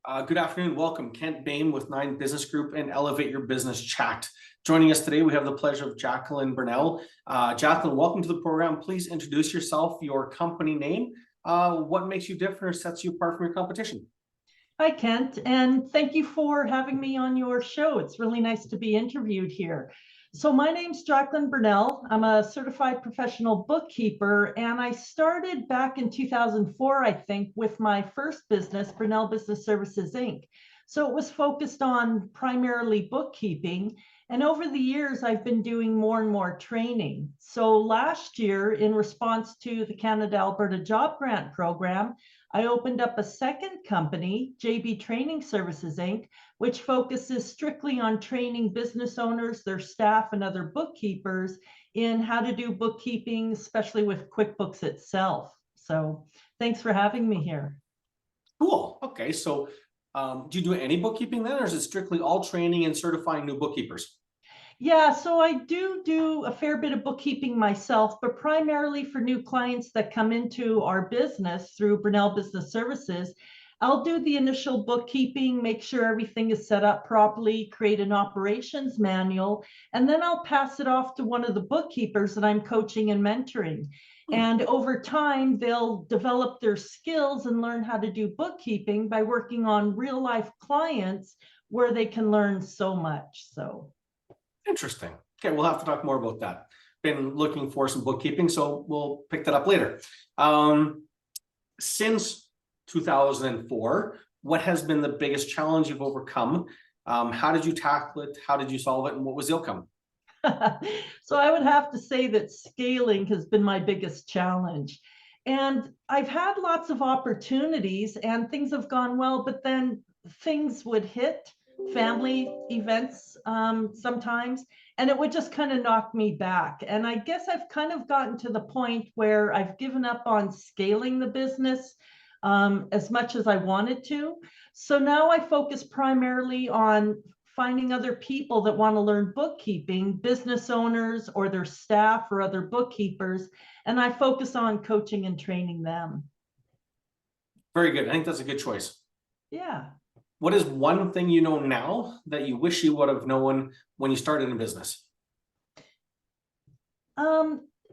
Good afternoon. Welcome. Kent Bain with Nine Business Group and Elevate Your Business Chat. Joining us today, we have the pleasure of Jacqueline Burnell. Jacqueline, welcome to the program. Please introduce yourself, your company name, what makes you different or sets you apart from your competition. Hi, Kent, and thank you for having me on your show. It's really nice to be interviewed here. So my name's Jacqueline Burnell. I'm a certified professional bookkeeper, and I started back in 2004, I think, with my first business, Burnell Business Services, Inc. So it was focused on primarily bookkeeping. And over the years, I've been doing more and more training. So last year, in response to the Canada-Alberta Job Grant Program, I opened up a second company, JB Training Services, Inc., which focuses strictly on training business owners, their staff, and other bookkeepers in how to do bookkeeping, especially with QuickBooks itself. So thanks for having me here. Cool. Okay. So do you do any bookkeeping then, or is it strictly all training and certifying new bookkeepers? Yeah, so I do a fair bit of bookkeeping myself, but primarily for new clients that come into our business through Burnell Business Services. I'll do the initial bookkeeping, make sure everything is set up properly, create an operations manual, and then I'll pass it off to one of the bookkeepers that I'm coaching and mentoring. And over time, they'll develop their skills and learn how to do bookkeeping by working on real life clients where they can learn so much. So. Interesting. Okay, we'll have to talk more about that. Been looking for some bookkeeping, so we'll pick that up later. Since 2004, what has been the biggest challenge you've overcome? How did you tackle it? How did you solve it? And what was the outcome? So I would have to say that scaling has been my biggest challenge. And I've had lots of opportunities and things have gone well, but then things would hit, family events sometimes, and it would just kind of knock me back. And I guess I've kind of gotten to the point where I've given up on scaling the business as much as I wanted to. So now I focus primarily on finding other people that want to learn bookkeeping, business owners or their staff or other bookkeepers, and I focus on coaching and training them. Very good. I think that's a good choice. Yeah. What is one thing you know now that you wish you would have known when you started in business?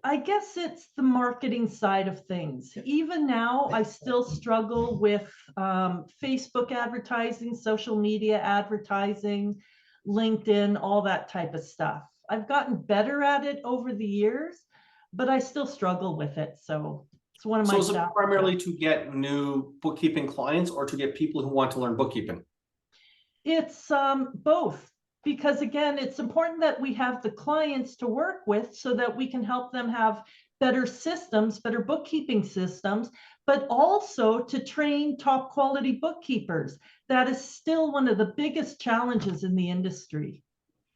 I guess it's the marketing side of things. Even now, I still struggle with Facebook advertising, social media advertising, LinkedIn, all that type of stuff. I've gotten better at it over the years, but I still struggle with it. So it's one of my. So is it primarily to get new bookkeeping clients or to get people who want to learn bookkeeping? It's both. Because again, it's important that we have the clients to work with so that we can help them have better systems, better bookkeeping systems, but also to train top quality bookkeepers. That is still one of the biggest challenges in the industry.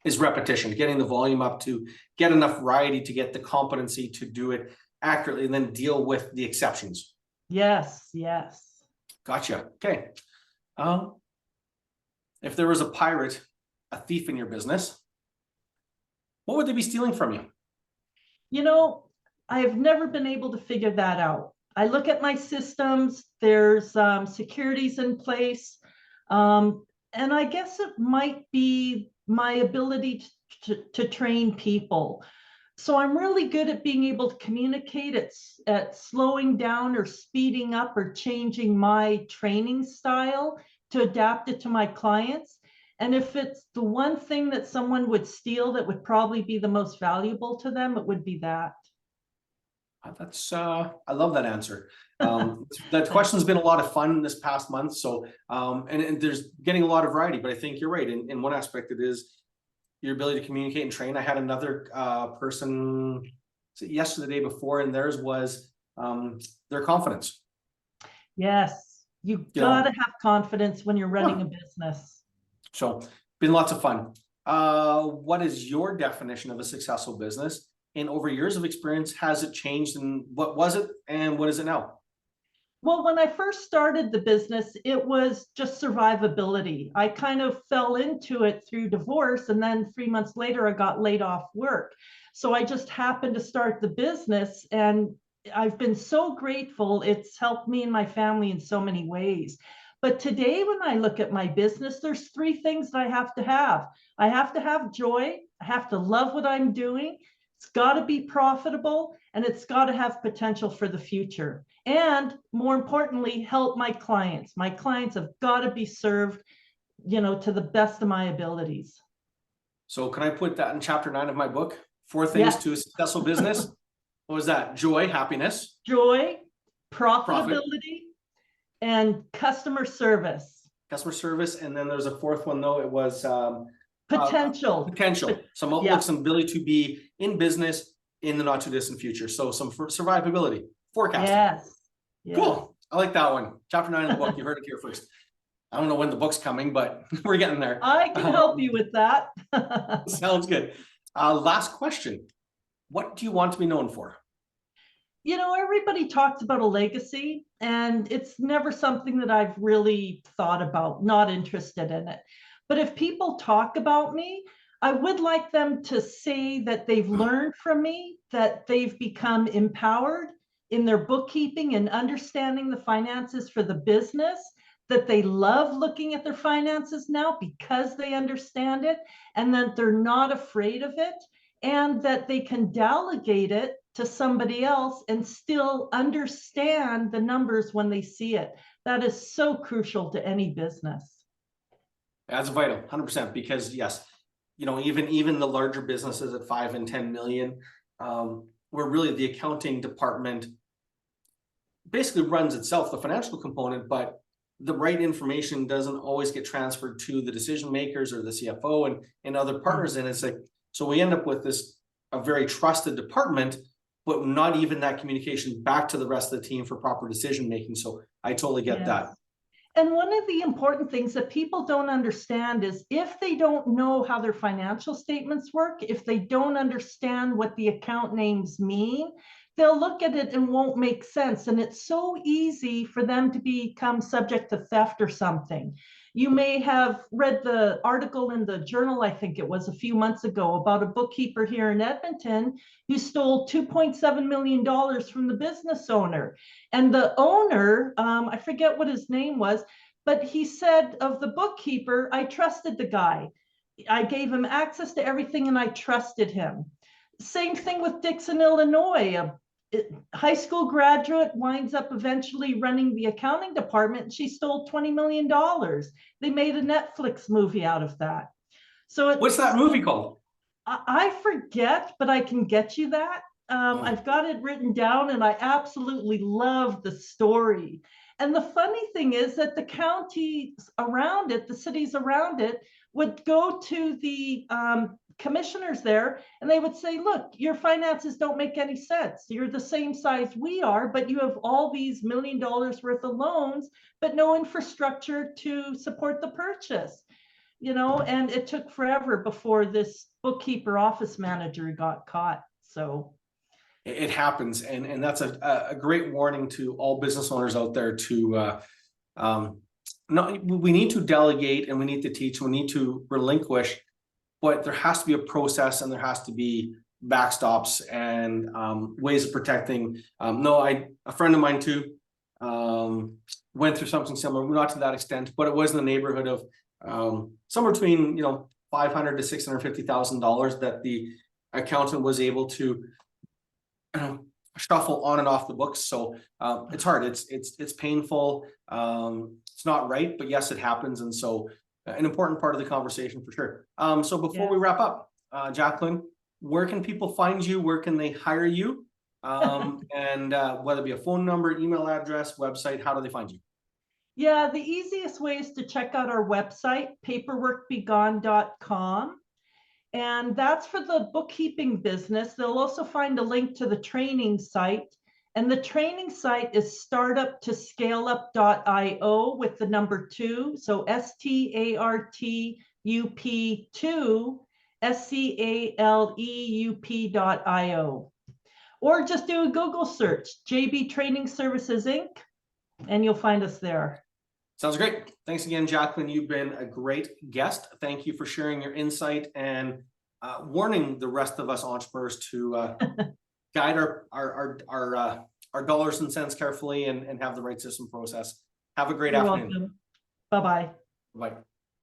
Is repetition, getting the volume up to get enough variety to get the competency to do it accurately and then deal with the exceptions. Yes, yes. Gotcha. Okay. If there was a pirate, a thief in your business, what would they be stealing from you? You know, I have never been able to figure that out. I look at my systems, there's securities in place, and I guess it might be my ability to train people. So I'm really good at being able to communicate at slowing down or speeding up or changing my training style to adapt it to my clients. And if it's the one thing that someone would steal that would probably be the most valuable to them, it would be that. That's I love that answer. That question's been a lot of fun this past month. So and there's getting a lot of variety, but I think you're right. In one aspect, it is your ability to communicate and train. I had another person yesterday, the day before, and theirs was their confidence. Yes, you gotta have confidence when you're running a business. So been lots of fun. What is your definition of a successful business? And over years of experience, has it changed? And what was it? And what is it now? Well, when I first started the business, it was just survivability. I kind of fell into it through divorce. And then 3 months later, I got laid off work. So I just happened to start the business. And I've been so grateful. It's helped me and my family in so many ways. But today, when I look at my business, there's three things that I have to have. I have to have joy. I have to love what I'm doing. It's got to be profitable, and it's got to have potential for the future. And more importantly, help my clients. My clients have got to be served, to the best of my abilities. So can I put that in chapter 9 of my book? 4 things Yes. to a successful business. What was that? Joy, happiness, Joy, profit, profitability, and customer service. customer service. And then there's a fourth one, though. It was Potential. potential, some outlook, some ability to be in business in the not too distant future. So some survivability, forecasting. Yes. Cool. I like that one. Chapter 9 of the book. You heard it here first. I don't know when the book's coming, but we're getting there. I can help you with that. Sounds good. Last question. What do you want to be known for? Everybody talks about a legacy, and it's never something that I've really thought about, not interested in it. But if people talk about me, I would like them to say that they've learned from me, that they've become empowered in their bookkeeping and understanding the finances for the business, that they love looking at their finances now because they understand it, and that they're not afraid of it, and that they can delegate it to somebody else and still understand the numbers when they see it. That is so crucial to any business. That's vital, 100%, because yes, even the larger businesses at 5 and 10 million, where really the accounting department basically runs itself, the financial component, but the right information doesn't always get transferred to the decision makers or the CFO and other partners. And it's like, so we end up with a very trusted department, but not even that communication back to the rest of the team for proper decision making. So I totally get that. And one of the important things that people don't understand is if they don't know how their financial statements work, if they don't understand what the account names mean, they'll look at it and won't make sense. And it's so easy for them to become subject to theft or something. You may have read the article in the journal, I think it was a few months ago, about a bookkeeper here in Edmonton who stole $2.7 million from the business owner. And the owner, I forget what his name was, but he said of the bookkeeper, I trusted the guy. I gave him access to everything and I trusted him. Same thing with Dixon, Illinois. A high school graduate winds up eventually running the accounting department. She stole $20 million. They made a Netflix movie out of that. So what's that movie called? I forget, but I can get you that. I've got it written down and I absolutely love the story. And the funny thing is that the counties around it, the cities around it, would go to the commissioners there and they would say, look, your finances don't make any sense. You're the same size we are, but you have all these $1 million worth of loans, but no infrastructure to support the purchase. And it took forever before this bookkeeper office manager got caught. So it happens. And that's a great warning to all business owners out there to we need to delegate and we need to teach, we need to relinquish, but there has to be a process and there has to be backstops and ways of protecting. A friend of mine too went through something similar, not to that extent, but it was in the neighborhood of somewhere between $500,000 to $650,000 that the accountant was able to shuffle on and off the books. So it's hard. It's painful. It's not right, but yes, it happens. And so an important part of the conversation for sure. So before we wrap up, Jacqueline, where can people find you? Where can they hire you? And whether it be a phone number, email address, website, how do they find you? Yeah, the easiest way is to check out our website, paperworkbegone.com. And that's for the bookkeeping business. They'll also find a link to the training site. And the training site is startuptoscaleup.io with the number 2. So STARTUP2 SCALEUP.io. Or just do a Google search, JB Training Services Inc., and you'll find us there. Sounds great. Thanks again, Jacqueline. You've been a great guest. Thank you for sharing your insight and warning the rest of us entrepreneurs to guide our dollars and cents carefully and have the right system process. Have a great afternoon. Welcome. Bye-bye. Bye.